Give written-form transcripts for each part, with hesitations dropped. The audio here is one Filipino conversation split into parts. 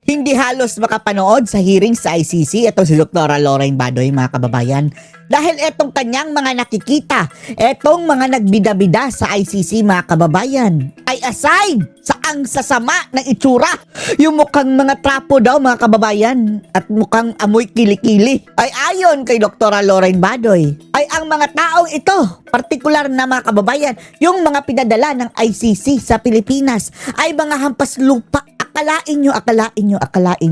Hindi halos makapanood sa hearing sa ICC itong si Dr. Lorraine Badoy, mga kababayan. Dahil etong kanyang mga nakikita, etong mga nagbida-bida sa ICC, mga kababayan, ay aside sa ang sasama ng itsura, yung mukhang mga trapo daw, mga kababayan, at mukhang amoy kilikili, ay ayon kay Dr. Lorraine Badoy, ay ang mga taong ito, partikular na mga kababayan, yung mga pinadala ng ICC sa Pilipinas, ay mga hampas lupa. Akalain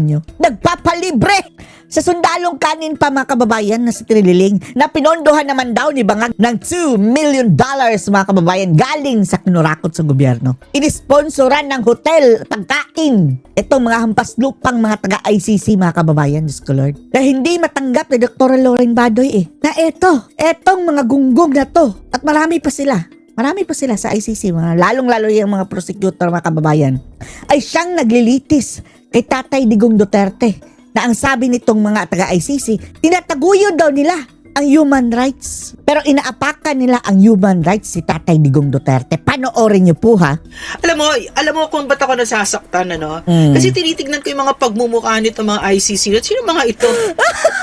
nyo. Nagpapalibre sa sundalong kanin pa, mga kababayan, na si Trililing, na pinondohan naman daw ni Bangag ng $2 million, mga kababayan, galing sa kinurakot sa gobyerno. Inisponsoran ng hotel, pagkain. Itong mga hampas lupang mga taga-ICC, mga kababayan, Diyos ko Lord. Na hindi matanggap ni Dr. Lorraine Badoy na etong mga gunggong na to, at marami pa sila. Marami pa sila sa ICC, lalong-lalo yung mga prosecutor, mga kababayan, ay siyang naglilitis kay Tatay Digong Duterte na ang sabi nitong mga taga-ICC, tinataguyod daw nila ang human rights. Pero inaapakan nila ang human rights si Tatay Digong Duterte. Panoorin niyo po, ha? Alam mo kung ba't ako nasasaktan, ano? Kasi tinitignan ko yung mga pagmumukha nito mga ICC. At sino mga ito?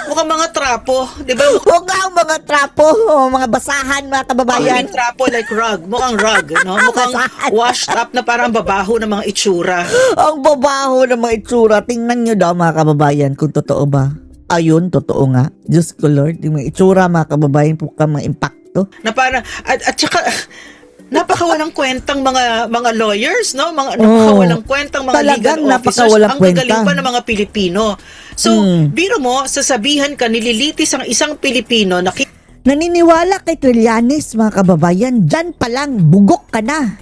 Mukhang mga trapo, di ba? Huwag nga ang mga trapo, mga basahan, mga kababayan. Mukhang trapo like rug. Mukhang rug, no? Mukhang washed up na parang babaho ng mga itsura. Ang babaho ng mga itsura. Tingnan nyo daw, mga kababayan, kung totoo ba. Ayun, totoo nga. Diyos ko Lord, yung mga itsura, mga kababayan, po ka mga impacto. Na parang, at saka, napakawalang kwentang mga lawyers, no? Napakawalang kwentang mga Talagang legal officers. napakawalang Ang gagaling pa ng mga Pilipino. So, biro mo, sasabihan ka, nililitis ang isang Pilipino na Naniniwala kay Trillanes, mga kababayan, dyan pa lang, bugok ka na.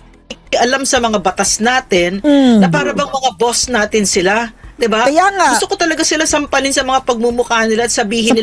alam sa mga batas natin na para bang mga boss natin sila. Diba? Kaya nga. Gusto ko talaga sila sampalin sa mga pagmumukha nila at sabihin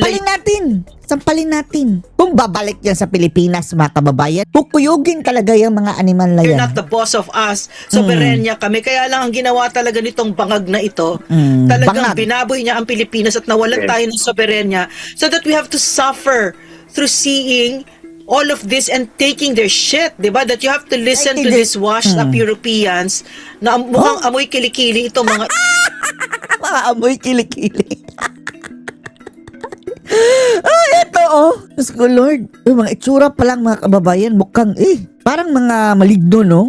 Sampalin natin. Kung babalik yan sa Pilipinas, mga kababayan, pukuyugin talaga yung mga animal na you're yan. not the boss of us. Soberenya kami. Kaya lang ang ginawa talaga nitong bangag na ito, talagang binaboy niya ang Pilipinas at nawalan tayo ng soberenya so that we have to suffer through seeing all of this and taking their shit, diba? That you have to listen to these washed up Europeans na mukhang amoy kilikili itong mga Mga amoy kilikili. Ito Diyos ko Lord. Yung mga itsura pa lang, mga kababayan, mukhang parang mga maligno, no?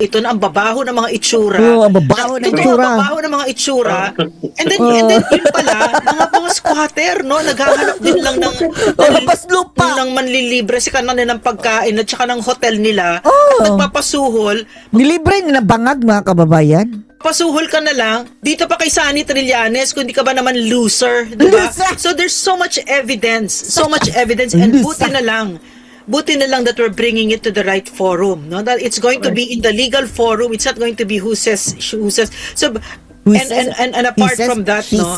ito na ang babaho ng mga itsura. Ang babaho ng itsura. Ang babaho ng mga itsura. And then yun pala, mga squatter, no? Naghahanap din lang ng ng manlilibre sa kanila ng pagkain at saka ng hotel nila. At nagpapasuhol. Nilibre na bangag, mga kababayan. Pasuhol ka na lang, dito pa kay Sunny Trillanes, kung di ka ba naman loser, diba? So there's so much evidence, and buti na lang that we're bringing it to the right forum, no? That it's going to be in the legal forum, it's not going to be who says. So, and apart from that, no,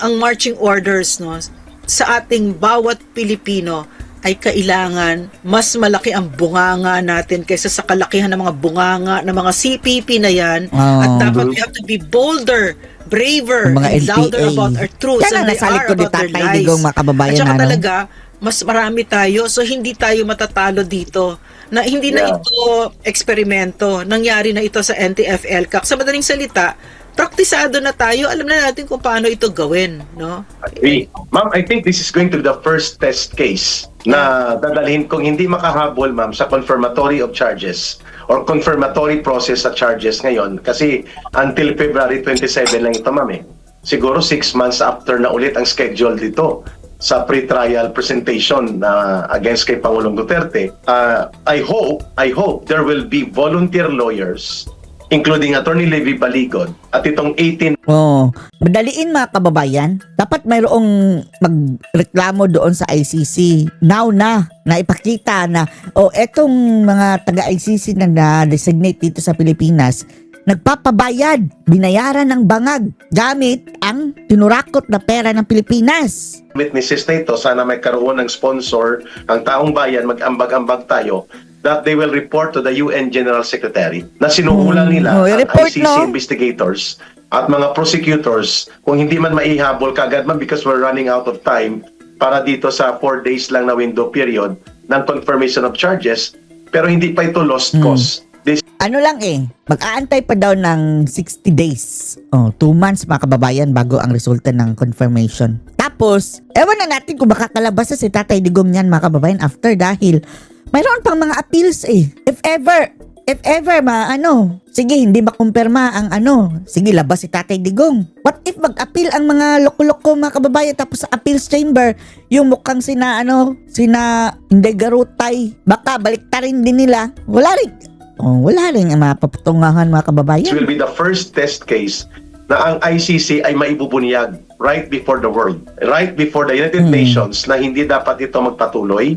ang marching orders, no, sa ating bawat Pilipino, ay kailangan mas malaki ang bunganga natin kaysa sa kalakihan ng mga bunganga ng mga CPP na yan. At dapat we have to be bolder, braver, and louder about our truths and they are about their lies. At saka talaga, mas marami tayo, so hindi tayo matatalo dito. Na hindi na ito eksperimento. Nangyari na ito sa NTF-ELCAC. Sa madaling salita, praktisado na tayo, alam na natin kung paano ito gawin, no? Ma'am, I think this is going to be the first test case na dadalhin kung hindi makahabol, ma'am, sa confirmatory of charges or confirmatory process sa charges ngayon kasi until February 27 lang ito, ma'am. Siguro 6 months after na ulit ang schedule dito sa pre-trial presentation against kay Pangulong Duterte. I hope there will be volunteer lawyers including Attorney Levi Baligod at itong 18. Madaliin, mga kababayan. Dapat mayroong magreklamo doon sa ICC. Now na ipakita na, etong mga taga-ICC na na-designate dito sa Pilipinas, nagpapabayad, binayaran ng bangag gamit ang tinurakot na pera ng Pilipinas. Witnesses na ito, sana may karoon ng sponsor, ang taong bayan, mag-ambag-ambag tayo that they will report to the UN General Secretary na sinuulan nila ang ICC investigators at mga prosecutors kung hindi man maihabol kagad man because we're running out of time para dito sa 4 days lang na window period ng confirmation of charges pero hindi pa ito lost cause. ano lang mag-aantay pa daw ng 60 days. 2 months mga kababayan bago ang resulta ng confirmation. Tapos, ewan na natin kung makakalabas na si Tatay Digong yan mga kababayan after dahil mayroon pang mga appeals If ever sige hindi makumpirma ang sige labas si Tatay Digong. What if mag-appeal ang mga loko-loko mga kababayan tapos sa appeals chamber yung mukhang sina Inday Garutay baka baliktarin din nila. Wala rin ang mapapatungahan mga kababayan. This will be the first test case na ang ICC ay maibubunyag right before the world, right before the United Nations na hindi dapat ito magpatuloy.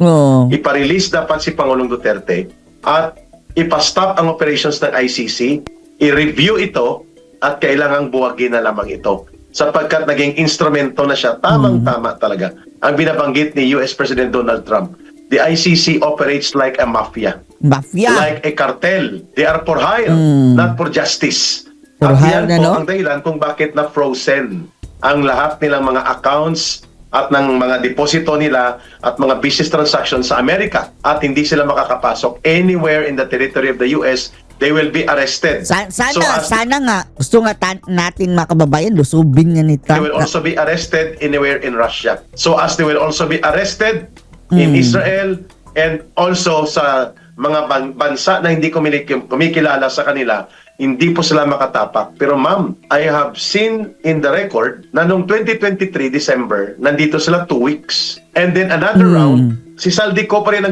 Iparelease dapat si Pangulong Duterte at ipastop ang operations ng ICC, i-review ito at kailangang buwagin na lamang ito sapagkat naging instrumento na siya tamang-tama talaga. Ang binabanggit ni US President Donald Trump, the ICC operates like a mafia. Like a cartel. They are for hire, not for justice. For at hire yan na, po no? ang dahilan kung bakit na frozen ang lahat nilang mga accounts at ng mga deposito nila at mga business transactions sa Amerika at hindi sila makakapasok anywhere in the territory of the US. They will be arrested. Sana nga. Gusto nga natin mga kababayan, lusubin niya ni They Trump. will also be arrested anywhere in Russia. So as they will also be arrested in Israel and also sa mga bansa na hindi kumikilala sa kanila, hindi po sila makatapak. Pero ma'am, I have seen in the record na noong 2023 December, nandito sila 2 weeks. And then another round, si Saldico pa rin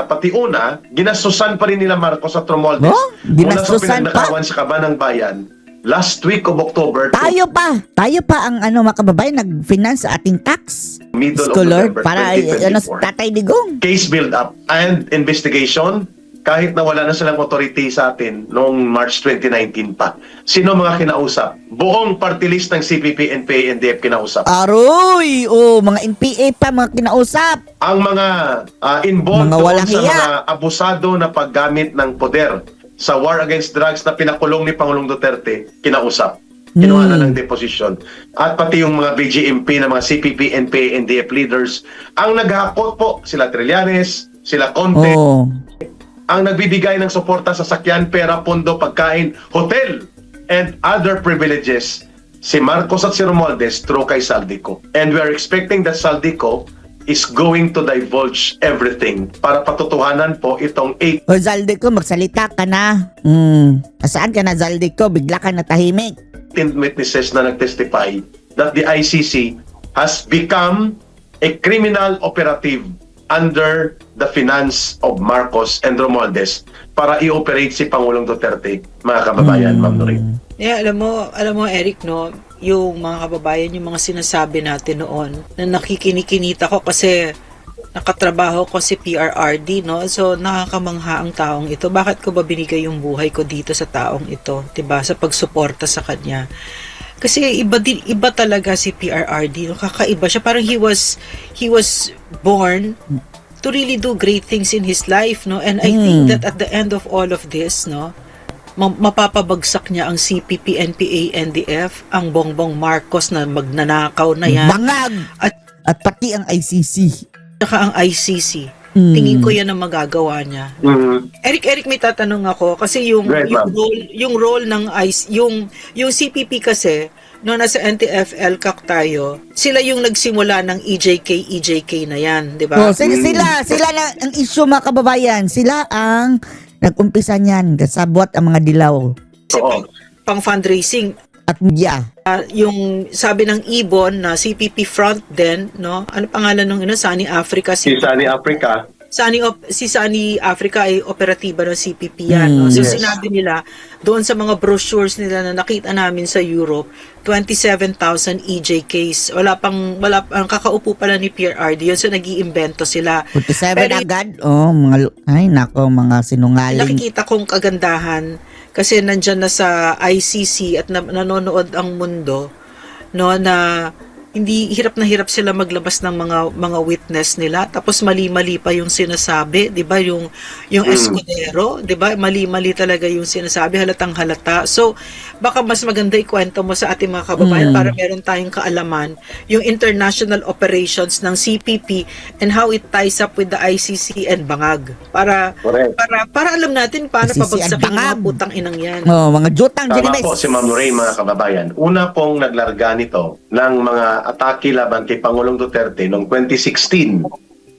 patiuna, ginasusan pa rin nila Marcos at Romualdez. Mula sa Ginasusan pa? pinagnakawan sa Kabanang Bayan, last week of October, Tayo pa ang mga kababayan nag-finance sa ating tax. middle of Scholar, November para 2024. Tatay Digong. Case build-up and investigation, kahit na wala na silang authority sa atin noong March 2019 pa. Sino mga kinausap? Buong party list ng CPP, NPA, NDF kinausap. Aroy! Mga NPA pa mga kinausap. Ang mga involved Mga doon walang sa hiya. mga abusado na paggamit ng poder sa war against drugs na pinakulong ni Pangulong Duterte, kinausap. Kinuha na ng deposition. At pati yung mga BGMP na mga CPP, NPA, NDF leaders, ang naghakot po, sila Trillanes, sila Conte, ang nagbibigay ng suporta sa sakyan, pera, pondo, pagkain, hotel, and other privileges, si Marcos at si Romualdez through kay Saldico. And we are expecting that Saldico is going to divulge everything para patutuhanan po itong 8 Zaldico, magsalita ka na. Saan ka na, Zaldico? Bigla ka na tahimik. witnesses na nag-testify that the ICC has become a criminal operative under the finance of Marcos and Romualdez para i-operate si Pangulong Duterte, mga kababayan, Ma'am Noreen. Yeah, alam mo Eric, no, yung mga kababayan, yung mga sinasabi natin noon na nakikinikinita ko kasi nakatrabaho ko si PRRD, no? So nakakamangha ang taong ito. Bakit ko ba binigay yung buhay ko dito sa taong ito, 'di ba? Sa pagsuporta sa kanya. Kasi iba talaga si PRRD, no? Kakaiba siya. Parang he was born to really do great things in his life, no? And I think that at the end of all of this, no, mapapabagsak niya ang CPP, NPA, NDF, ang Bongbong Marcos na magnanakaw na yan. Bangag! At pati ang ICC. Saka ang ICC. Tingin ko yan ang magagawa niya. Eric, may tatanong ako kasi yung role ng yung CPP kasi no, nasa NTFL CAC tayo, sila yung nagsimula ng EJK na yan, di ba? Sila na ang issue mga kababayan. Sila ang nag-umpisa niyan, kasabot ang mga dilaw. Kasi pang fundraising at media. Yung sabi ng Ibon na CPP front din, no? Ano pangalan ng Sunny Africa? Si Sunny Africa. Si Sunny Africa ay operatiba ng CPP yan. No? So sinabi nila, doon sa mga brochures nila na nakita namin sa Europe, 27,000 EJKs. Wala pang kakaupo pala ni PRRD yun. So nag-iimbento sila. 47 agad? Mga sinungaling. Nakikita kong kagandahan kasi nandyan na sa ICC at nanonood ang mundo, no, na hindi hirap na hirap sila maglabas ng mga witness nila, tapos mali-mali pa yung sinasabi, 'di ba? Yung Escudero, 'di ba? Mali-mali talaga yung sinasabi, halatang halata. So baka mas maganda ikwento mo sa ating mga kababayan para meron tayong kaalaman yung international operations ng CPP and how it ties up with the ICC and Bangag. Para Correct. para alam natin paano ICC pabagsakin and yung mga Bangag. putang inang yan. Oh, mga jutang Tama Janimes. po si Ma'am Lorraine, mga kababayan. Una pong naglarga nito ng mga atake laban kay Pangulong Duterte noong 2016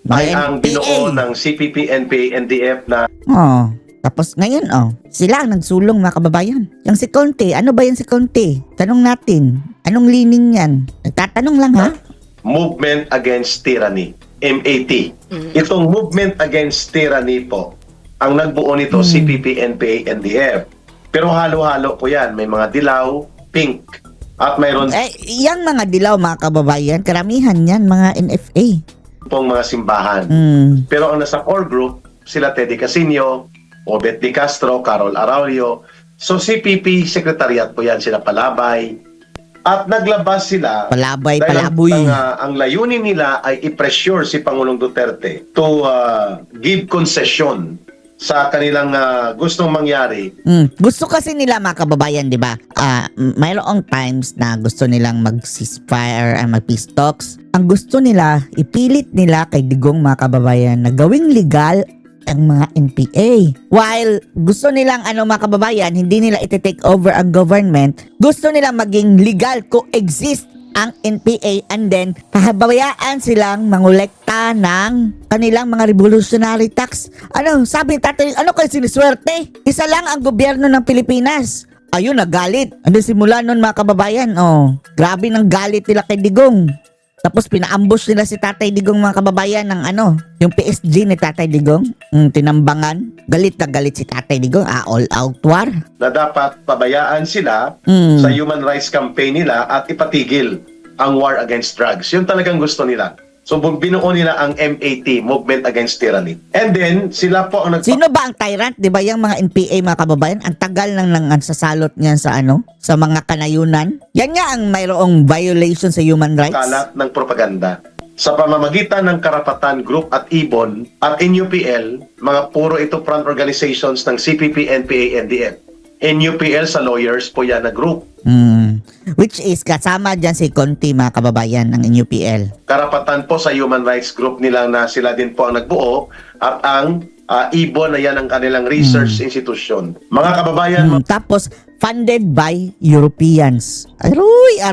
ay ang NPA. binuo ng CPP, NPA, NDF na Oh, tapos ngayon, sila ang nagsulong mga kababayan. Yung si Conte, ano ba yan si Conte? Tanong natin, anong lining yan? Nagtatanong lang ha? Movement Against Tyranny, MAT. Itong Movement Against Tyranny po, ang nagbuo nito CPP, NPA, NDF. Pero halo-halo po yan. May mga dilaw, pink, at mayroon Yung mga dilaw mga kababayan, karamihan yan mga NFA. pong mga simbahan. Pero ang nasa core group, sila Teddy Casino, Obet Di Castro, Carol Araulio. So CPP Secretariat po yan, sila Palabay. At naglabas sila Palabay, dahil palaboy. ang layunin nila ay i-pressure si Pangulong Duterte to give concession sa kanilang gustong mangyari. Gusto kasi nila mga kababayan, di ba? Mayroong times na gusto nilang mag-ceasefire and mag-peace talks. Ang gusto nila, ipilit nila kay Digong mga kababayan na gawing legal ang mga NPA. While gusto nilang mga kababayan, hindi nila iti-take over ang government, gusto nilang maging legal, coexist ang NPA, and then pahabayaan silang mangolekta ng kanilang mga revolutionary tax. Sabi ni tatay, ano kayo siniswerte? Isa lang ang gobyerno ng Pilipinas. Ayun, nagalit. Simula nun mga kababayan, grabe ng galit nila kay Digong. Tapos pina-ambush nila si Tatay Digong mga kababayan ng yung PSG ni Tatay Digong, tinambangan. Galit na galit si Tatay Digong, all out war. Na dapat pabayaan sila sa human rights campaign nila at ipatigil ang war against drugs. Yun talagang gusto nila. So binuo nila ang MAT, Movement Against Tyranny. And then sila po ang Sino ba ang tyrant? 'Di ba yung mga NPA mga kababayan? Ang tagal nang sasalot niyan sa sa mga kanayunan. Yan nga ang mayroong violation sa human rights. kalat ng propaganda. Sa pamamagitan ng Karapatan Group at Ibon at NUPL, mga puro ito front organizations ng CPP, NPA, NDF. NUPL sa lawyers po yan na group. Which is kasama dyan si Conti mga kababayan ng NUPL. Karapatan po sa human rights group nila na sila din po ang nagbuo at ang Ibon na yan ang kanilang research institution. Mga kababayan, Tapos funded by Europeans. Aroy.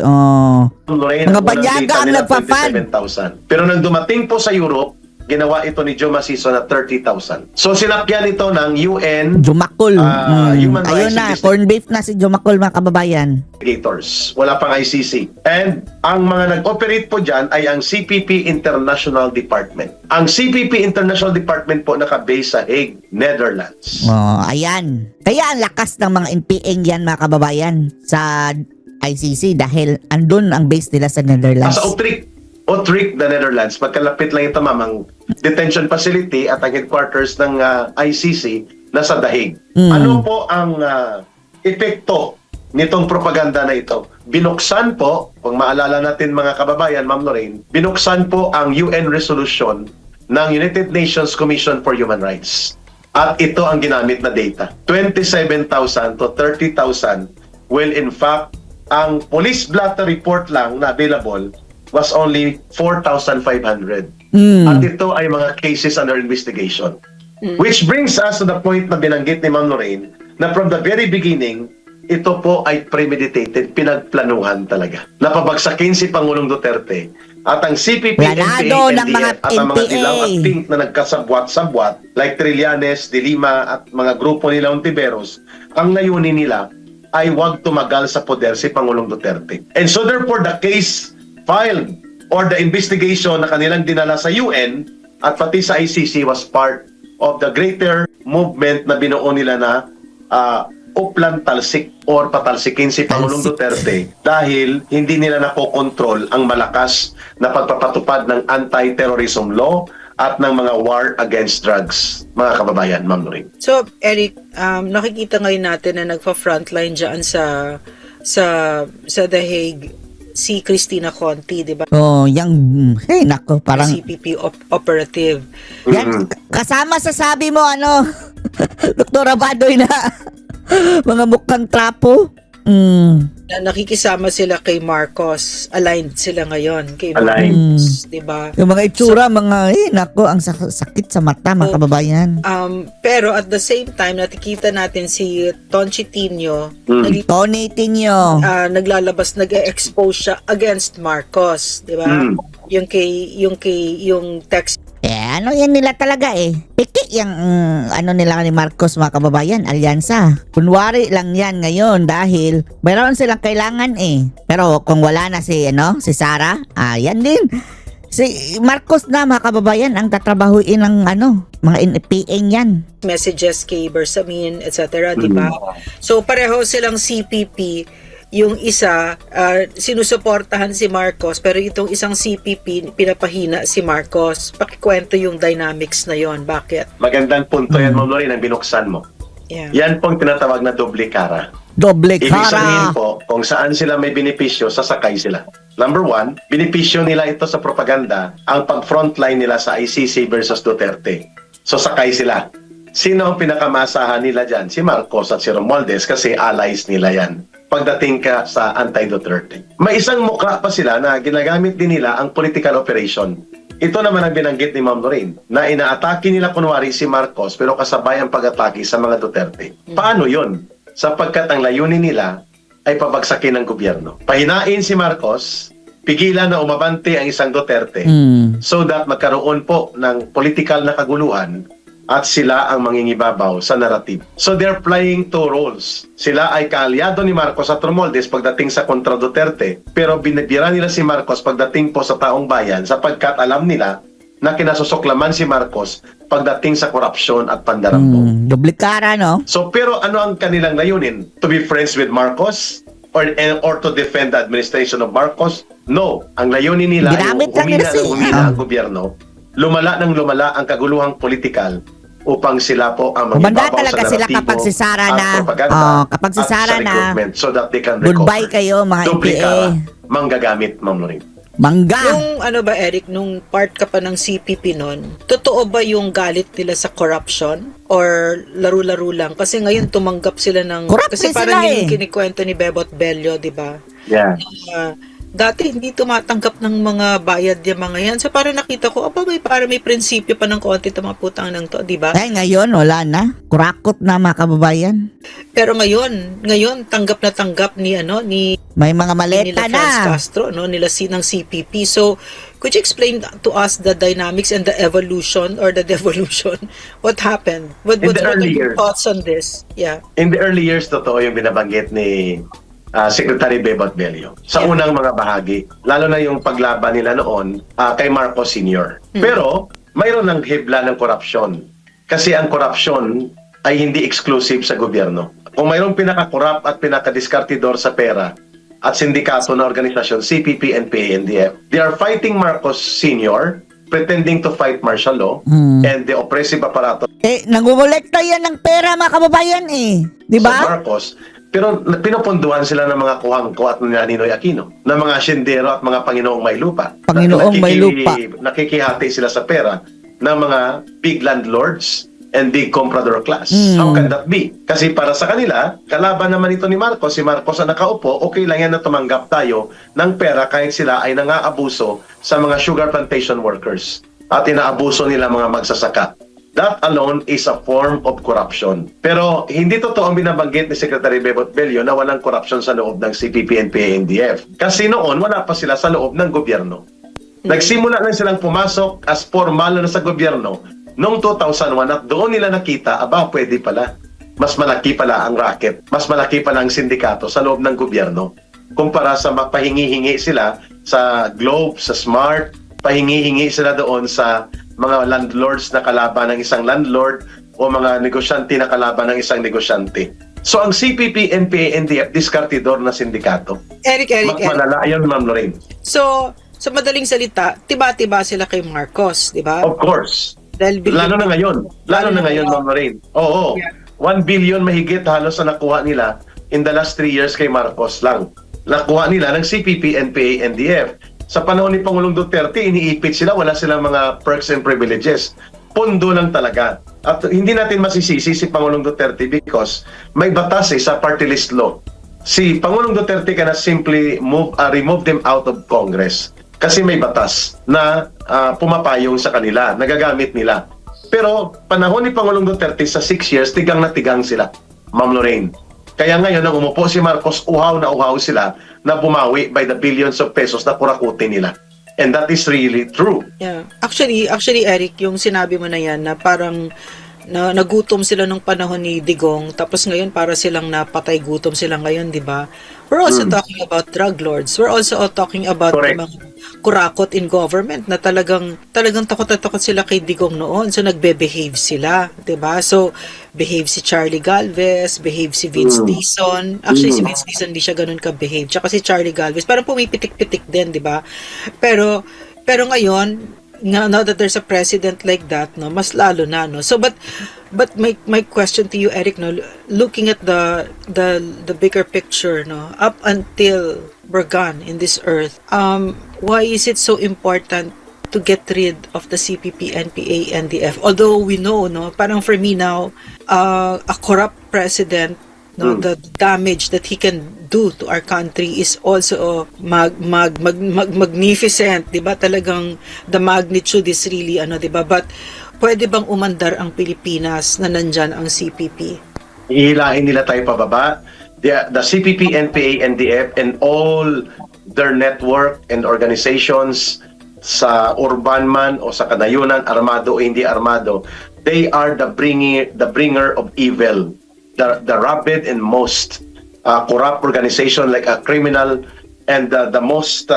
Oh. Lorraine, Mga ang unang banyaga data ang nila, nagpa-fund. 27,000. Pero nang dumating po sa Europe, ginawa ito ni Joe Macizo na 30,000. So sinakyan ito ng UN Jumakol. Human Ayun rights na, corn beef na si Jumakol mga kababayan. investigators. Wala pang ICC. And ang mga nag-operate po dyan ay ang CPP International Department. Ang CPP International Department po nakabase sa Hague, Netherlands. Oh, ayan. Kaya ang lakas ng mga NPA yan mga kababayan sa ICC dahil andun ang base nila sa Netherlands. Sa Utrecht, the Netherlands. Magkalapit lang ito, ma'am, ang detention facility at ang headquarters ng ICC nasa The Hague. Ano po ang epekto nitong propaganda na ito? Binuksan po, kung maalala natin mga kababayan, Ma'am Lorraine, binuksan po ang UN resolution ng United Nations Commission for Human Rights. At ito ang ginamit na data. 27,000 to 30,000 will in fact, ang police blotter report lang na available was only 4,500. At ito ay mga cases under investigation. Which brings us to the point na binanggit ni Ma'am Lorraine na from the very beginning, ito po ay premeditated, pinagplanuhan talaga. Napabagsakin si Pangulong Duterte at ang CPP, Planado NPA, ng mga NDF at ang mga NPA. dilaw at pink na nagkasabwat-sabwat like Trillanes, De Lima at mga grupo nila Ontiveros, ang layunin nila ay huwag tumagal sa poder si Pangulong Duterte. And so therefore, the case filed or the investigation na kanilang dinala sa UN at pati sa ICC was part of the greater movement na binuo nila na uplan talsik or patalsikin si Pangulong Duterte dahil hindi nila nakokontrol ang malakas na pagpapatupad ng anti-terrorism law at ng mga war against drugs, mga kababayan, Ma'am Lorraine. So, Eric, nakikita ngayon natin na nagpa-frontline dyan sa The Hague si Cristina Conti, di ba? Oh, yung, nako, parang, CPP operative. yan, kasama sa sabi mo, ano, Dr. Abadoy na, mga mukhang trapo. Na nakikisama sila kay Marcos. Aligned sila ngayon kay Aligned. Marcos, di ba? Yung mga itsura, mga, nako, ang sakit sa mata, mga kababayan. Pero at the same time, nakikita natin si Tonchitino Tony Tinio. naglalabas, nag-expose siya against Marcos, di ba? Yung text Ano yan nila talaga Piki yung ano nila ni Marcos, mga kababayan, alyansa. Kunwari lang yan ngayon dahil mayroon silang kailangan Pero kung wala na si Sara, yan din. Si Marcos na, mga kababayan, ang tatrabahuin ng mga PA yan. messages kay Bersamin, etc., di ba? So pareho silang CPP. Yung isa, sinusuportahan si Marcos, pero itong isang CPP, pinapahina si Marcos. Pakikwento yung dynamics na yon. Bakit? Magandang punto yan, Ma'am Lorraine, ang binuksan mo. Yeah. Yan pong tinatawag na doble cara. Doble Ibig sabihin cara. po, kung saan sila may benepisyo, sasakay sila. Number one, benepisyo nila ito sa propaganda, ang pag-frontline nila sa ICC versus Duterte. So sakay sila. Sino ang pinakamasahan nila dyan? Si Marcos at si Romualdez kasi allies nila yan. Pagdating ka sa anti-Duterte. May isang mukha pa sila na ginagamit din nila ang political operation. Ito naman ang binanggit ni Ma'am Lorraine, na inaatake nila kunwari si Marcos pero kasabay ang pag-atake sa mga Duterte. Paano yon? Sapagkat ang layunin nila ay pabagsakin ng gobyerno. Pahinain si Marcos, pigilan na umabante ang isang Duterte so that magkaroon po ng political na kaguluhan at sila ang mangingibabaw sa narrative. So they're playing two roles. Sila ay kaalyado ni Marcos at Romualdez pagdating sa kontra Duterte, pero binibira nila si Marcos pagdating po sa taong bayan sapagkat alam nila na kinasusuklaman si Marcos pagdating sa korupsyon at pandarambong. Doble cara, no? So pero ano ang kanilang layunin? To be friends with Marcos? Or to defend the administration of Marcos? No. Ang layunin nila ay Ginamit lang nila humina ang gobyerno, lumala ang kaguluhang politikal upang sila po ang Kumanda mangibabaw talaga sa sila naratibo kapag si Sara at na, propaganda kapag si at Sara sa na, recruitment so that they can goodbye recover. kayo, mga Doble NPA. cara, manggagamit, Ma'am Lorraine. Mangga. Yung ano ba, Eric, nung part ka pa ng CPP nun, totoo ba yung galit nila sa corruption? Or laro-laro lang? Kasi ngayon tumanggap sila ng... Corrupt kasi din parang sila yung kinikwento ni Bebot Bello, di ba? Yeah. Dati hindi tumatanggap ng mga bayad yung mga yan. So parang nakita ko, parang may prinsipyo pa ng konti itong mga putang ng to, di ba? Ngayon, wala na. Kurakot na, mga kababayan. Pero ngayon tanggap na tanggap ni May mga nila maleta Franz na. Castro, nila ng CPP. So, could you explain to us the dynamics and the evolution or the devolution? What happened? What In the are early your years. thoughts on this? Yeah. In the early years, totoo yung binabanggit ni Secretary Bebot Bello sa Yeah. unang mga bahagi, lalo na yung paglaban nila noon kay Marcos Sr. Pero mayroon ng hibla ng korupsyon kasi ang korupsyon ay hindi exclusive sa gobyerno. Kung mayroong pinaka-corrupt at pinaka-diskartidor sa pera at sindikato na organisasyon, CPP and PANDF, they are fighting Marcos Sr., pretending to fight martial law and the oppressive apparatus Nangumulekta yan ng pera, mga kababayan Di sa ba? Marcos. Pero pinupunduhan sila ng mga kuhangko at ng Ninoy Aquino, ng mga asyendero at mga Panginoong may lupa. Panginoong may lupa. Nakikihati sila sa pera ng mga big landlords and big comprador class. How can that be? Kasi para sa kanila, kalaban naman ito ni Marcos. Si Marcos ang nakaupo, okay lang yan na tumanggap tayo ng pera kahit sila ay nangaabuso sa mga sugar plantation workers at inaabuso nila mga magsasaka. That alone is a form of corruption. Pero hindi totoo ang binabanggit ni Secretary Bebot Bello na walang corruption sa loob ng CPP and PANDF. Kasi noon, wala pa sila sa loob ng gobyerno. Nagsimula na silang pumasok as formal na sa gobyerno noong 2001 at doon nila nakita, pwede pala. Mas malaki pala ang racket, mas malaki pala ang sindikato sa loob ng gobyerno kumpara sa mapahingi-hingi sila sa Globe, sa Smart, pahingi-hingi sila doon sa mga landlords na kalaban ng isang landlord o mga negosyante na kalaban ng isang negosyante. So ang CPP and PANDF, diskartidor na sindikato. Eric. Malala yun, Ma'am Lorraine. So, sa madaling salita, tiba-tiba sila kay Marcos, di ba? Of course. Dahil Lalo na ngayon, Ma'am Lorraine. Oo. Yeah. 1 billion mahigit halos na nakuha nila in the last 3 years kay Marcos lang. nakuha nila ng CPP, NPA, NDF. Sa panahon ni Pangulong Duterte, iniipit sila, wala silang mga perks and privileges. Pondo lang talaga. At hindi natin masisisi si Pangulong Duterte because may batas sa party list law. Si Pangulong Duterte cannot simply remove them out of Congress kasi may batas na pumapayong sa kanila, nagagamit nila. Pero panahon ni Pangulong Duterte sa 6 years, tigang na tigang sila, Ma'am Lorraine. Kaya ngayon, nang umupo si Marcos, uhaw na uhaw sila na bumawi by the billions of pesos na kurakutin nila. And that is really true. Yeah. Actually, Eric, yung sinabi mo na yan na parang nagutom sila nung panahon ni Digong, tapos ngayon para silang napatay gutom sila ngayon, di ba? We're also talking about drug lords. We're also talking about the mga kurakot in government na talagang takot na takot sila kay Digong noon. So nagbe-behave sila, di ba? So behave si Charlie Galvez, behave si Vince Dizon. Actually si Vince Dizon hindi siya ganun ka-behave. Tsaka si Charlie Galvez parang pumipitik-pitik din, di ba? Pero ngayon now that there's a president like that, no, mas lalo na, no. So but my question to you, Eric, no, looking at the bigger picture, no, up until we're gone in this earth, why is it so important to get rid of the CPP, NPA, NDF? Although we know, no, parang for me now, a corrupt president, no, the damage that he can do to our country is also magnificent, 'di ba? Talagang the magnitude is really di ba? But pwede bang umandar ang Pilipinas na nandyan ang CPP? Ihilahin nila tayo pababa. The CPP, NPA, NDF, and all their network and organizations sa urban man o sa kanayunan, armado o hindi armado, they are the bringer of evil. The rabid and most corrupt organization, like a criminal and the most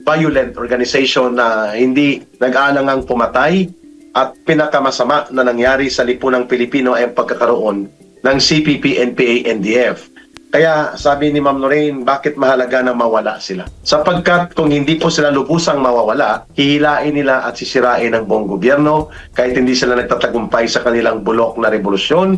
violent organization na hindi nag-aalangang pumatay, at pinakamasama na nangyari sa lipunang Pilipino ay ang pagkakaroon ng CPP, NPA, NDF. Kaya sabi ni Ma'am Lorraine, bakit mahalaga na mawala sila? Sapagkat kung hindi po sila lubusang mawawala, hihilain nila at sisirain ang buong gobyerno kahit hindi sila nagtatagumpay sa kanilang bulok na revolusyon.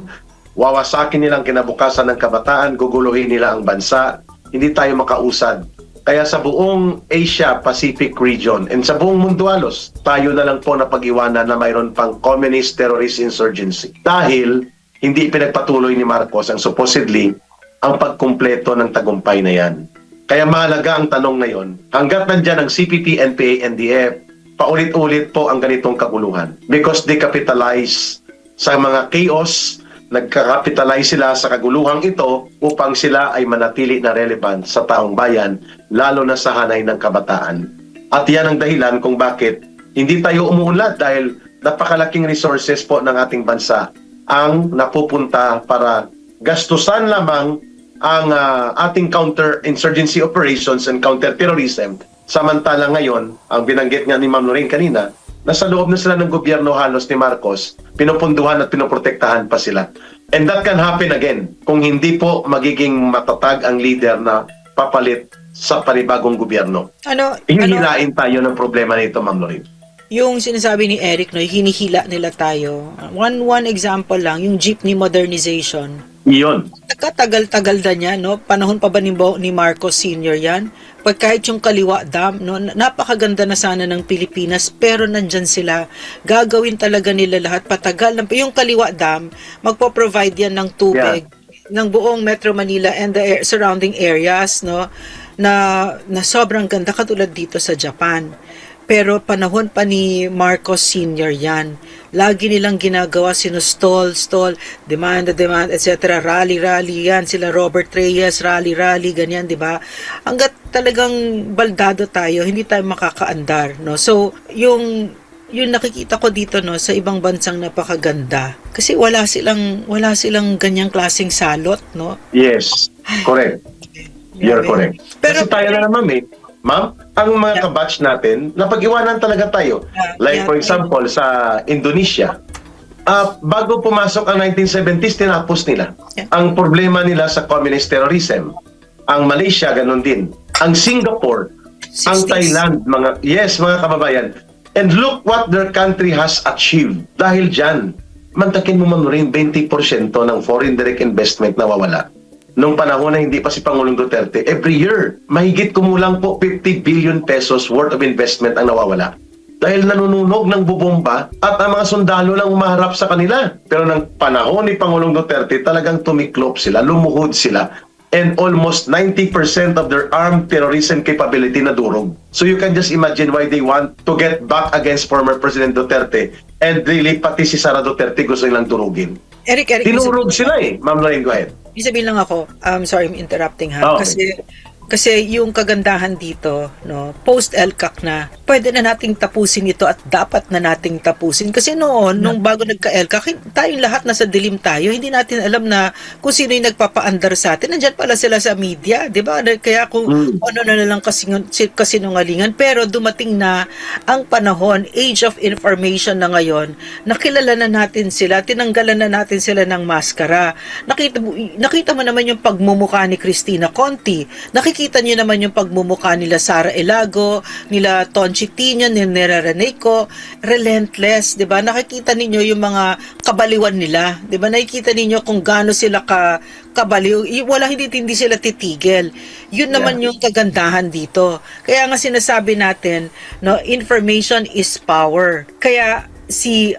Wawasakin nilang kinabukasan ng kabataan, guguluhin nila ang bansa, hindi tayo makausad. Kaya sa buong Asia-Pacific region and sa buong mundo halos, tayo na lang po na pag-iwanan na mayroon pang communist terrorist insurgency. Dahil hindi pinagpatuloy ni Marcos ang supposedly ang pagkumpleto ng tagumpay na yan. Kaya mahalaga ang tanong na yon. Hanggat nandyan ang CPP, NPA, NDF, paulit-ulit po ang ganitong kaguluhan. Because they capitalize sa mga chaos, nagkakapitalize sila sa kaguluhang ito upang sila ay manatili na relevant sa taong bayan, lalo na sa hanay ng kabataan. At yan ang dahilan kung bakit hindi tayo umuunlad dahil napakalaking resources po ng ating bansa ang napupunta para gastusan lamang ang ating counter-insurgency operations and counter-terrorism. Samantala ngayon, ang binanggit nga ni Ma'am Lorraine kanina, nasa loob na sila ng gobyerno halos ni Marcos, pinupunduhan at pinoprotektahan pa sila. And that can happen again kung hindi po magiging matatag ang leader na papalit sa panibagong gobyerno. Hinihilain tayo ng problema nito, Ma'am Lorraine. Yung sinasabi ni Eric, no, hinihila nila tayo. One example lang, yung jeepney modernization. Iyon. Tagal-tagal na niya, no? Panahon pa ba ni Marcos Sr. yan? Pag kahit yung Kaliwa Dam, no, napakaganda na sana ng Pilipinas, pero nandyan sila. Gagawin talaga nila lahat. Patagal. Yung Kaliwa Dam, magpo-provide yan ng tubig ng buong Metro Manila and the surrounding areas, no? Na sobrang ganda katulad dito sa Japan. Pero panahon pa ni Marcos Sr. yan. Lagi nilang ginagawa, sinustall, demand, etc. Rally yan. Sila Robert Reyes, rally, ganyan, di ba? Hanggat talagang baldado tayo, hindi tayo makakaandar, no? So, yung nakikita ko dito, no, sa ibang bansang napakaganda. Kasi wala silang ganyang klaseng salot, no? Yes, correct. You're correct. Pero kasi tayo na naman Ma'am, ang mga kabatch natin, napag-iwanan talaga tayo. Like for example, sa Indonesia, bago pumasok ang 1970s, tinapos nila. Ang problema nila sa communist terrorism. Ang Malaysia, ganun din. Ang Singapore, 60s. Ang Thailand, mga kababayan. And look what their country has achieved. Dahil dyan, mantakin mo man rin 20% ng foreign direct investment na wawala. nung panahon na hindi pa si Pangulong Duterte, every year, mahigit kumulang po 50 billion pesos worth of investment ang nawawala. Dahil nanununog ng bubomba at ang mga sundalo lang umaharap sa kanila. Pero ng panahon ni Pangulong Duterte, talagang tumiklop sila, lumuhod sila, and almost 90% of their armed terrorism capability nadurog. So you can just imagine why they want to get back against former President Duterte, and really pati si Sara Duterte gusto nilang durugin. Eric, Tinurog sila eh. Ma'am Lorraine, go ahead. Isabihin lang ako, sorry I'm interrupting ha. Oh, okay. Kasi yung kagandahan dito, no, post LCAC na, pwede na nating tapusin ito at dapat na nating tapusin. Kasi noon, nung bago nagka-LCAC, tayong lahat nasa dilim tayo. Hindi natin alam na kung sino yung nagpapaandar sa atin. Nandyan pala sila sa media, di ba? Kaya kung ano na lang kasinungalingan. Pero dumating na ang panahon, age of information na ngayon, nakilala na natin sila, tinanggalan na natin sila ng maskara. Nakita mo naman yung pagmumukha ni Cristina Conti. Nakikita niyo naman yung pagmumukha nila Sara Elago, nila Tonchi Tino, nila Reneco, relentless, 'di ba? Nakikita ninyo yung mga kabaliwan nila, 'di ba? Nakikita ninyo kung gaano sila kabaliw, wala hindi sila titigil. Yun naman yung kagandahan dito. Kaya nga sinasabi natin, no, information is power. Kaya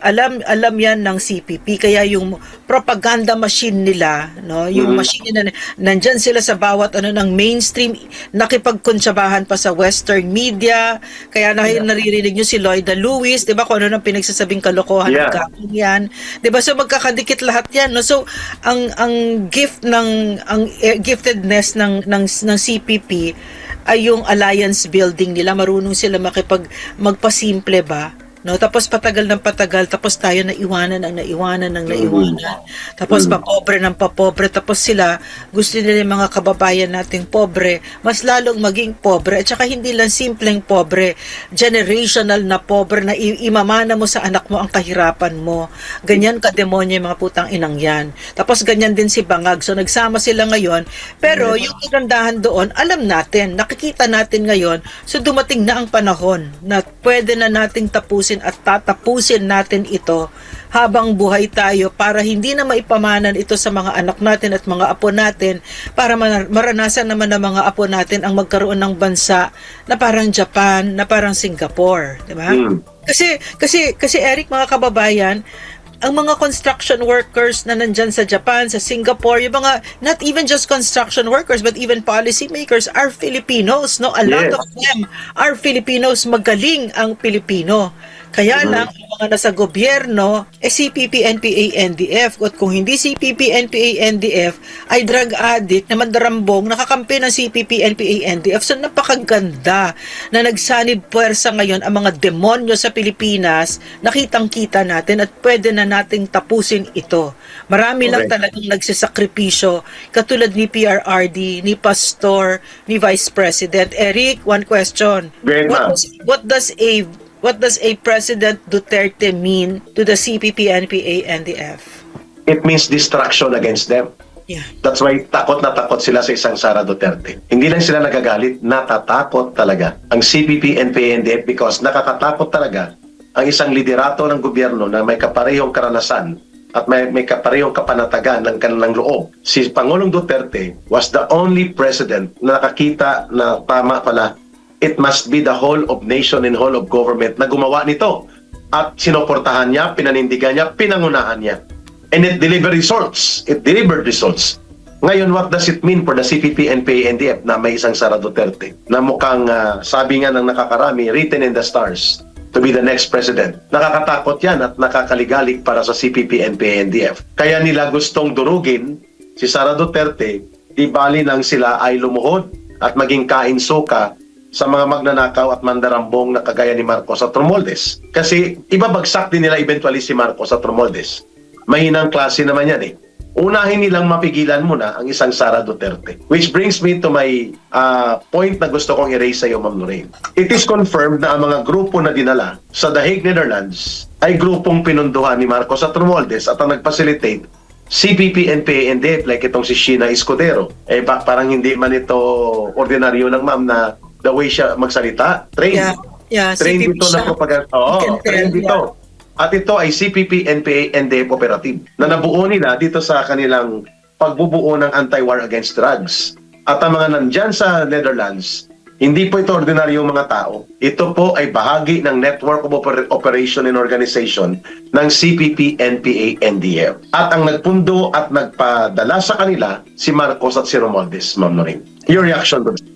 alam yan ng CPP, kaya yung propaganda machine nila, no, yung machine na nandyan sila sa bawat ng mainstream, nakipagkuntsabahan pa sa western media, kaya naririnig nyo si Lloyda Lewis, 'di ba, kung ano nang pinagsasabing kalokohan ng gagawin yan, 'di ba? So magkakadikit lahat yan, no? So ang giftedness ng CPP ay yung alliance building nila, marunong sila magpasimple ba. No, tapos patagal ng patagal, tapos tayo naiwanan. Tapos papobre ng papobre, tapos sila, gusto nila yung mga kababayan nating pobre, mas lalong maging pobre, at saka hindi lang simpleng pobre, generational na pobre na imamana mo sa anak mo ang kahirapan mo. Ganyan kademonyo yung mga putang inang yan. Tapos ganyan din si Bangag, so nagsama sila ngayon, pero yung kagandahan doon, alam natin, nakikita natin ngayon, so dumating na ang panahon na pwede na nating tapusin at tatapusin natin ito habang buhay tayo para hindi na maipamanan ito sa mga anak natin at mga apo natin, para maranasan naman ng mga apo natin ang magkaroon ng bansa na parang Japan, na parang Singapore, di ba? Kasi Eric, mga kababayan, ang mga construction workers na nandyan sa Japan, sa Singapore, yung mga, not even just construction workers, but even policy makers are Filipinos, no? A lot of them are Filipinos, magaling ang Pilipino. Kaya lang, ang mga nasa gobyerno, CPP, NPA, NDF. At kung hindi CPP, NPA, NDF, ay drug addict na mandarambong, nakakampi ng CPP, NPA, NDF. So, napakaganda na nagsanib puwersa ngayon ang mga demonyo sa Pilipinas, nakitang-kita natin at pwede na nating tapusin ito. Marami lang talagang nagsisakripisyo, katulad ni PRRD, ni Pastor, ni Vice President. Eric, one question. What does a President Duterte mean to the CPP, NPA, NDF? It means distraction against them. Yeah. That's why takot na takot sila sa isang Sara Duterte. Hindi lang sila nagagalit, natatakot talaga ang CPP, NPA, NDF because nakakatakot talaga ang isang liderato ng gobyerno na may kaparehong karanasan at may kaparehong kapanatagan ng kanilang loob. Si Pangulong Duterte was the only president na nakakita na tama pala, it must be the whole of nation and whole of government na gumawa nito. At sinuportahan niya, pinanindigan niya, pinangunahan niya. And it delivered results. Ngayon, what does it mean for the CPP, NPA, NDF na may isang Sara Duterte na mukhang sabi nga ng nakakarami, written in the stars to be the next president? Nakakatakot yan at nakakaligalig para sa CPP, NPA, NDF. Kaya nila gustong durugin si Sara Duterte, di bali nang sila ay lumuhod at maging kain-suka sa mga magnanakaw at mandarambong na kagaya ni Marcos at Romualdez. Kasi ibabagsak din nila eventually si Marcos at Romualdez. Mahinang klase naman yan eh. Unahin nilang mapigilan muna ang isang Sara Duterte. Which brings me to my point na gusto kong i-raise sa iyo, Ma'am Lorraine. It is confirmed na ang mga grupo na dinala sa The Hague, Netherlands ay grupong pinunduhan ni Marcos at Romualdez at ang nag-facilitate CPP, NPA, NDF like itong si Sheena Escudero. Parang hindi man ito ordinaryo lang, ma'am, na the way siya magsalita, trained. Yeah, trained CPP dito na propaganda. Trained dito. At ito ay CPP, NPA, NDF operative na nabuo nila dito sa kanilang pagbubuo ng anti-war against drugs. At ang mga nandyan sa Netherlands, hindi po ito ordinaryong mga tao. Ito po ay bahagi ng Network of Operation and Organization ng CPP, NPA, NDF. At ang nagpundo at nagpadala sa kanila, si Marcos at si Romualdez, Ma'am Noreen. Your reaction to that?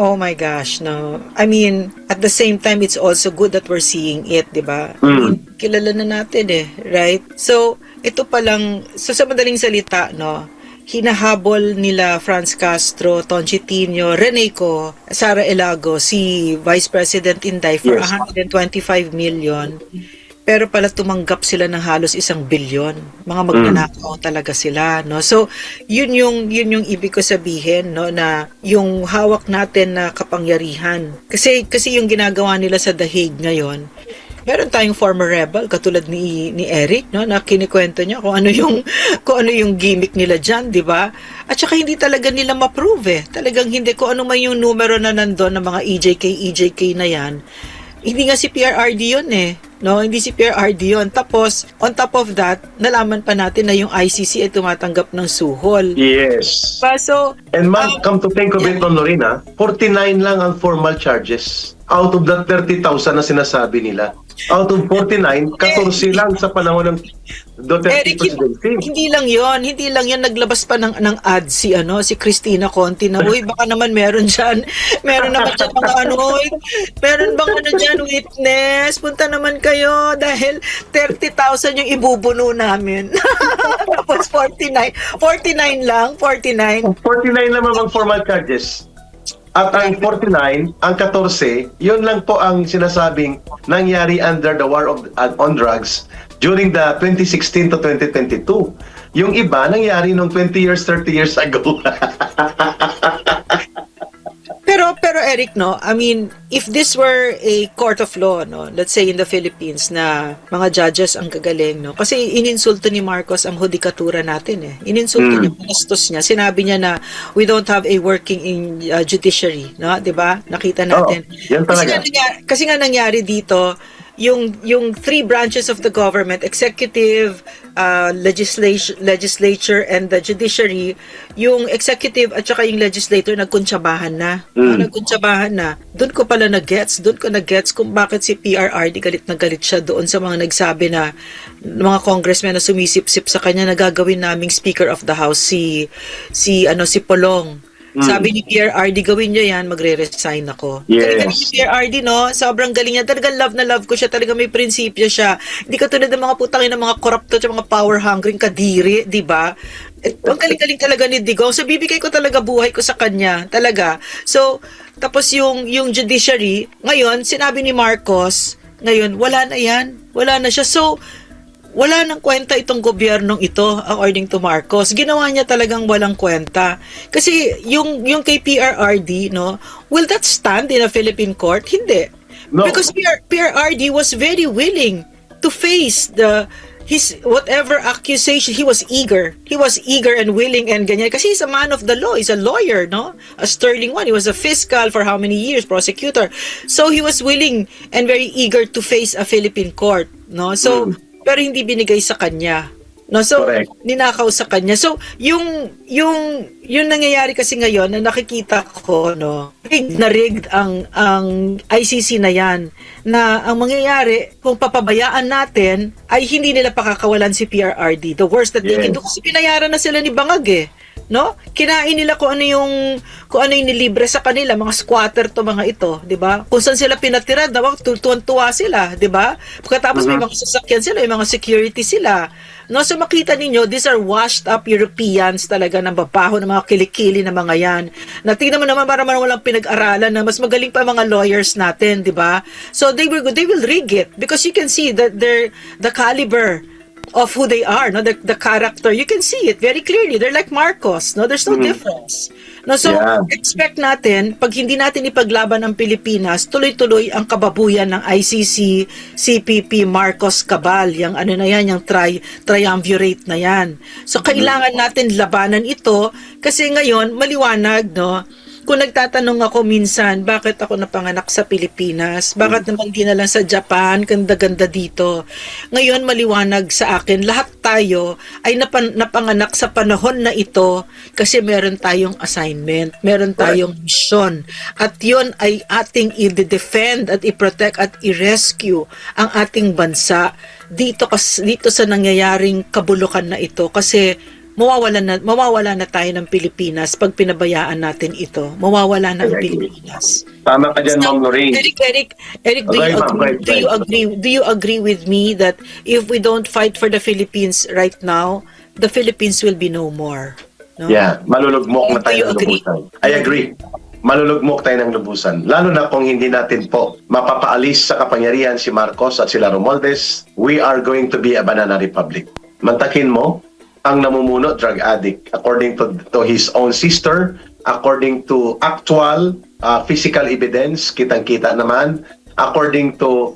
Oh my gosh, no. I mean, at the same time, it's also good that we're seeing it, di ba? I mean, kilala na natin right? So, ito palang, so sa madaling salita, no, hinahabol nila Franz Castro, Tonchi Tino, Reneco, Sara Elago, si Vice President Inday for Yes. 125 million. Pero pala tumanggap sila ng halos 1 bilyon. Mga magnanakaw talaga sila, no? So, yun yung ibig ko sabihin, no, na yung hawak natin na kapangyarihan. Kasi yung ginagawa nila sa The Hague ngayon, meron tayong former rebel katulad ni Eric, no, na kinikwento niya kung ano yung gimmick nila diyan, 'di ba? At saka hindi talaga nila ma-prove. Talagang hindi ko ano man yung numero na nandoon ng mga EJK na 'yan. Hindi nga si PRRD yun no? Hindi si PRRD yun. Tapos, on top of that, nalaman pa natin na yung ICC ay tumatanggap ng suhol. Yes. So, And ma'am, come to think of it, Ma'am Lorena, 49 lang ang formal charges out of that 30,000 na sinasabi nila. Out of 49, 14 lang sa panahon ng Duterte Eric, presidency. hindi lang yon, naglabas pa ng ad si Cristina Conti na, uy, baka naman meron naman dyan mga meron bang dyan witness, punta naman kayo dahil 30,000 yung ibubuno namin. Tapos 49 lang, 49. 49 naman ang formal charges. At ang 49, ang 14, yun lang po ang sinasabing nangyari under the war on drugs during the 2016 to 2022. Yung iba nangyari nung 20 years, 30 years ago. Pero Eric, no, I mean, if this were a court of law, no, let's say in the Philippines na mga judges ang gagaling, no, kasi ininsulto ni Marcos ang hudikatura natin Ininsulto niya, pinastos niya. Sinabi niya na we don't have a working judiciary, no, 'di ba? Nakita natin. Yan talaga. Kasi nga nangyari dito, yung three branches of the government, executive, legislature, and the judiciary, yung executive at saka yung legislator nagkuntsabahan na. Nagkuntsabahan na. Doon ko pala nag-gets kung bakit si PRRD galit na galit siya doon sa mga nagsabi na mga congressmen na sumisip-sip sa kanya na gagawin naming Speaker of the House si Polong. Sabi ni PRRD, gawin niyo yan, magre-resign ako. Yes. Galing ni PRRD, no? Sobrang galing niya. Talagang love na love ko siya. Talagang may prinsipyo siya. Hindi ka tulad ng mga putangin ng mga korupto at mga power-hungry kadiri, di ba? Ang galing-galing talaga ni Digong. So, bibigay ko talaga buhay ko sa kanya. Talaga. So, tapos yung judiciary, ngayon, sinabi ni Marcos, ngayon, wala na yan. Wala na siya. So, wala nang kwenta itong gobyernong ito, according to Marcos. Ginawa niya talagang walang kwenta. Kasi yung kay PRRD, no, will that stand in a Philippine court? Hindi. No. Because PRRD was very willing to face his whatever accusation. He was eager and willing and ganyan. Kasi he's a man of the law. He's a lawyer, no? A sterling one. He was a fiscal for how many years? Prosecutor. So he was willing and very eager to face a Philippine court, no? So, pero hindi binigay sa kanya. No, so Correct. ninakaw sa kanya. So yung nangyayari kasi ngayon na nakikita ko, no, rigged ang ICC na yan, na ang mangyayari kung papabayaan natin ay hindi nila pakakawalan si PRRD. The worst that they can do, kasi pinayaran na sila ni Bangag no? Kinain nila kung ano yung nilibre sa kanila, mga squatter to mga ito, 'di ba? Kung saan sila pinatira, tuwan-tuwa sila, 'di ba? Pagkatapos may mga sasakyan sila, may mga security sila. No, so makita ninyo, these are washed up Europeans talaga ng babaho, ng mga kilikili na mga yan. Na tingnan mo naman para walang pinag-aralan na mas magaling pa mga lawyers natin, 'di ba? So they will rig it because you can see that the caliber of who they are, no, the character, you can see it very clearly. They're like Marcos, no, there's no difference. No, so expect natin pag hindi natin ipaglaban ang Pilipinas, tuloy-tuloy ang kababuyan ng ICC, CPP, Marcos Cabal, yung yung triumvirate na yan. So kailangan natin labanan ito kasi ngayon maliwanag, no, kung nagtatanong ako minsan, bakit ako napanganak sa Pilipinas? Bakit naman di na lang sa Japan? Ganda-ganda dito. Ngayon, maliwanag sa akin, lahat tayo ay napanganak sa panahon na ito kasi meron tayong assignment, meron tayong mission. At yun ay ating i-defend at i-protect at i-rescue ang ating bansa dito sa nangyayaring kabulukan na ito kasi mawawala na tayo ng Pilipinas pag pinabayaan natin ito. Mawawala na ang Pilipinas. Tama ka dyan, Ma'am Lorraine. Eric, Okay, ma'am, right. do you agree with me that if we don't fight for the Philippines right now, the Philippines will be no more? No? Yeah, malulugmok na Do you tayo ng agree? lubusan. I agree. Malulugmok tayo ng lubusan. Lalo na kung hindi natin po mapapaalis sa kapangyarihan si Marcos at sila Romualdez, we are going to be a banana republic. Mantakin mo, ang namumuno, drug addict, according to his own sister, according to actual physical evidence, kitang-kita naman, according to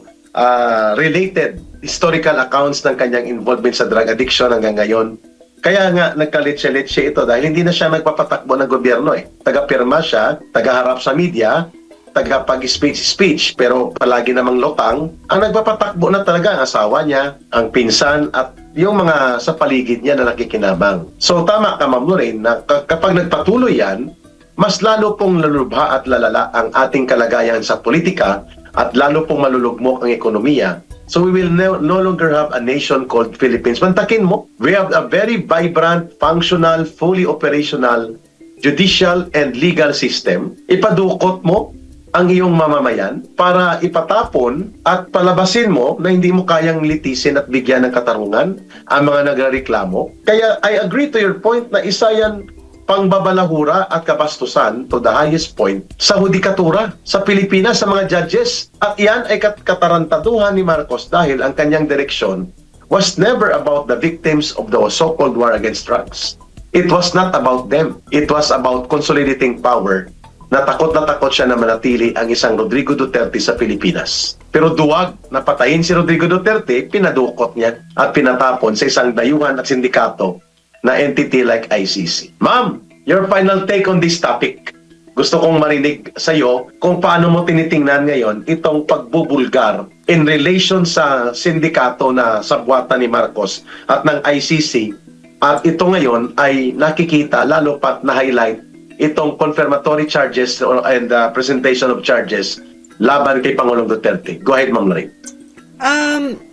related historical accounts ng kanyang involvement sa drug addiction hanggang ngayon. Kaya nga nagkaletse-letse ito dahil hindi na siya nagpapatakbo ng gobyerno eh. Taga-pirma siya, taga-harap sa media, taga-pag-speech, pero palagi namang lokang. Ang nagpapatakbo na talaga ang asawa niya, ang pinsan at yung mga sa paligid niya na nakikinabang. So tama ka, Ma'am Lorraine, na kapag nagpatuloy yan, mas lalo pong lalubha at lalala ang ating kalagayan sa politika at lalo pong malulugmok ang ekonomiya. So we will no longer have a nation called Philippines. Mantakin mo, we have a very vibrant, functional, fully operational judicial and legal system. Ipadukot mo ang iyong mamamayan para ipatapon at palabasin mo na hindi mo kayang litisin at bigyan ng katarungan ang mga nagrereklamo. Kaya I agree to your point na isa yan pangbabalahura at kabastusan to the highest point sa hudikatura sa Pilipinas, sa mga judges. At yan ay katarantaduhan ni Marcos dahil ang kanyang direksyon was never about the victims of the so-called war against drugs. It was not about them. It was about consolidating power. Na takot siya na manatili ang isang Rodrigo Duterte sa Pilipinas. Pero duwag na patayin si Rodrigo Duterte, pinadukot niya at pinatapon sa isang dayuhan at sindikato na entity like ICC. Ma'am, your final take on this topic. Gusto kong marinig sa iyo kung paano mo tinitingnan ngayon itong pagbubulgar in relation sa sindikato na sabwatan ni Marcos at ng ICC. At ito ngayon ay nakikita lalo pat na-highlight itong confirmatory charges and presentation of charges laban kay Pangulong Duterte. Go ahead, Ma'am Lorraine.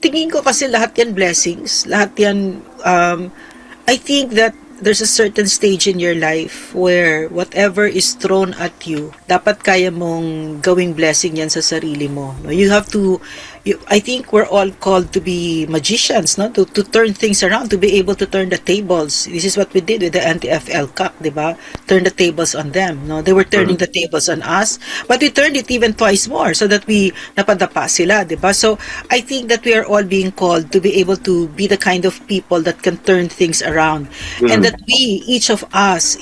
Tingin ko kasi lahat yan blessings. Lahat yan, I think that there's a certain stage in your life where whatever is thrown at you, dapat kaya mong gawing blessing yan sa sarili mo. You have to, I think we're all called to be magicians, no? To turn things around, to be able to turn the tables. This is what we did with the anti-FL-CAC, di ba? Turn the tables on them, no? They were turning the tables on us, but we turned it even twice more so that we napadapa sila, di ba? So, I think that we are all being called to be able to be the kind of people that can turn things around. And that we, each of us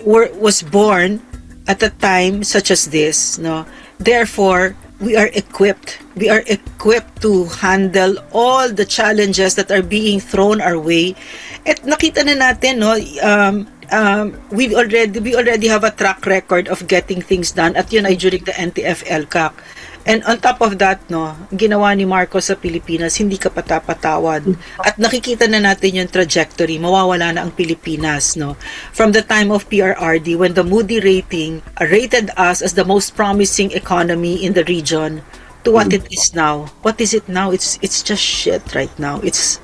was born at a time such as this, no? Therefore, we are equipped to handle all the challenges that are being thrown our way. At nakita na natin, no, we already have a track record of getting things done, at yun ay during the anti-FL-CAC. And on top of that, no, ginawa ni Marcos sa Pilipinas, hindi ka patapatawad. At nakikita na natin yung trajectory, mawawala na ang Pilipinas, no. From the time of PRRD, when the Moody rating rated us as the most promising economy in the region, to what it is now. What is it now? It's just shit right now. It's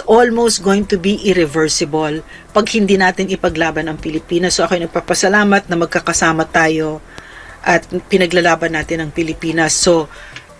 almost going to be irreversible pag hindi natin ipaglaban ang Pilipinas. So ako ay nagpapasalamat na magkakasama tayo at pinaglalaban natin ang Pilipinas. So,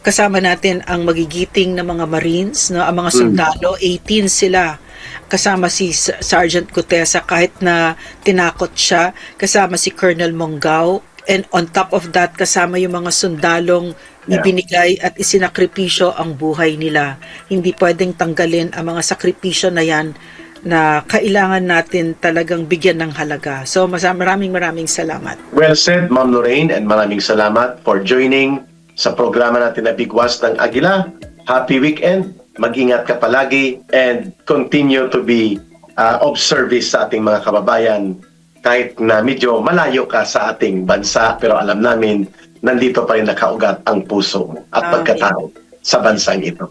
kasama natin ang magigiting na mga Marines, no? Ang mga sundalo, 18 sila. Kasama si Sergeant Cutesa kahit na tinakot siya. Kasama si Colonel Monggao. And on top of that, kasama yung mga sundalong ibinigay at isinakripisyo ang buhay nila. Hindi pwedeng tanggalin ang mga sakripisyo na yan na kailangan natin talagang bigyan ng halaga. So, maraming salamat. Well said, Ma'am Lorraine, and maraming salamat for joining sa programa natin na Bigwas ng Agila. Happy weekend, mag-ingat ka palagi, and continue to be of service sa ating mga kababayan kahit na medyo malayo ka sa ating bansa, pero alam namin nandito pa rin nakaugat ang puso mo at pagkatao sa bansang ito.